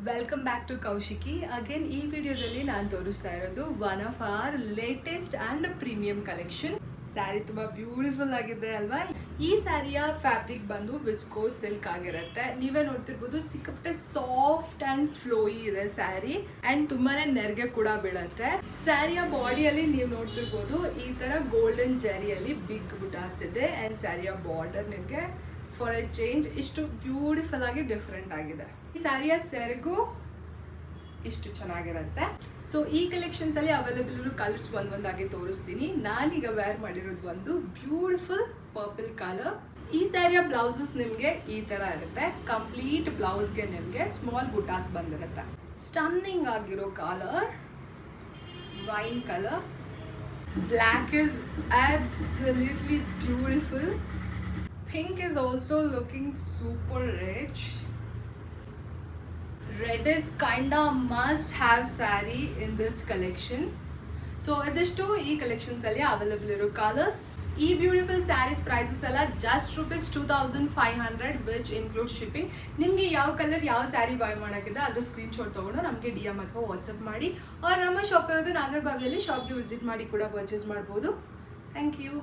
Welcome back to Kaushiki. Again ಈ ವಿಡಿಯೋದಲ್ಲಿ ನಾನು ತೋರಿಸ್ತಾ ಇರೋದು one of our latest and premium collection. Sari ತುಂಬ ಬ್ಯೂಟಿಫುಲ್ ಆಗಿದೆ ಅಲ್ವಾ? ಈ ಸ್ಯಾರಿಯ ಫ್ಯಾಬ್ರಿಕ್ ಬಂದು ವಿಸ್ಕೋಸ್ ಸಿಲ್ಕ್ ಆಗಿರುತ್ತೆ. ನೀವೇ ನೋಡ್ತಿರ್ಬೋದು, ಸಿಕ್ಕಾಪಟ್ಟೆ ಸಾಫ್ಟ್ ಆ್ಯಂಡ್ ಫ್ಲೋಯಿ ಇದೆ ಸ್ಯಾರಿ ಆ್ಯಂಡ್ ತುಂಬಾನೇ ನೆರಿಗೆ ಕೂಡ ಬೀಳುತ್ತೆ. ಸ್ಯಾರಿಯ ಬಾಡಿಯಲ್ಲಿ ನೀವು ನೋಡ್ತಿರ್ಬೋದು, ಈ ಥರ ಗೋಲ್ಡನ್ ಜರಿಯಲ್ಲಿ ಬಿಗ್ ಬುಟಾಸ್ ಇದೆ ಆ್ಯಂಡ್ ಸ್ಯಾರಿಯ ಬಾರ್ಡರ್ ನಿಮಗೆ ಫಾರ್ ಎ ಚೇಂಜ್ ಇಷ್ಟು ಬ್ಯೂಟಿಫುಲ್ ಆಗಿ ಡಿಫ್ರೆಂಟ್ ಆಗಿದೆ. ಈ ಸ್ಯಾರಿಯ ಸೆರಗು ಇಷ್ಟು ಚೆನ್ನಾಗಿರುತ್ತೆ. ಸೊ ಈ ಕಲೆಕ್ಷನ್ಸ್ ಅಲ್ಲಿ ಅವೈಲೇಬಲ್ ಇರೋ ಕಲರ್ಸ್ ಒಂದೊಂದಾಗಿ ತೋರಿಸ್ತೀನಿ. ನಾನೀಗ ವೇರ್ ಮಾಡಿರೋದು ಒಂದು ಬ್ಯೂಟಿಫುಲ್ ಪರ್ಪಲ್ ಕಲರ್. ಈ ಸ್ಯಾರಿಯ ಬ್ಲೌಸಸ್ ನಿಮಗೆ ಈ ತರ ಇರುತ್ತೆ. ಕಂಪ್ಲೀಟ್ ಬ್ಲೌಸ್ಗೆ ನಿಮಗೆ ಸ್ಮಾಲ್ ಬುಟಾಸ್ ಬಂದಿರುತ್ತೆ. ಸ್ಟನ್ನಿಂಗ್ ಆಗಿರೋ colour wine colour. Black is absolutely beautiful. Pink is also looking super rich. Red is kinda must have saree in this collection. So ಇದಿಷ್ಟು ಈ ಕಲೆಕ್ಷನ್ಸ್ ಅಲ್ಲಿ ಅವೈಲೇಬಲ್ ಇರೋ ಕಲರ್ಸ್. ಈ ಬ್ಯೂಟಿಫುಲ್ ಸ್ಯಾರೀಸ್ ಪ್ರೈಸಸ್ ಎಲ್ಲ just ₹2500 which include shipping. ನಿಮಗೆ ಯಾವ colour ಯಾವ sari by ಮಾಡೋಕ್ಕಿದೆ ಅದ್ರ ಸ್ಕ್ರೀನ್ ಶಾಟ್ ತೊಗೊಂಡು ನಮಗೆ DM ಅಥವಾ ವಾಟ್ಸಪ್ ಮಾಡಿ. ಅವ್ರು ನಮ್ಮ ಶಾಪ್ ಇರೋದು ನಾಗರಬಾವಿಯಲ್ಲಿ. ಶಾಪ್ಗೆ ವಿಸಿಟ್ ಮಾಡಿ ಕೂಡ ಪರ್ಚೇಸ್ ಮಾಡ್ಬೋದು. Thank you.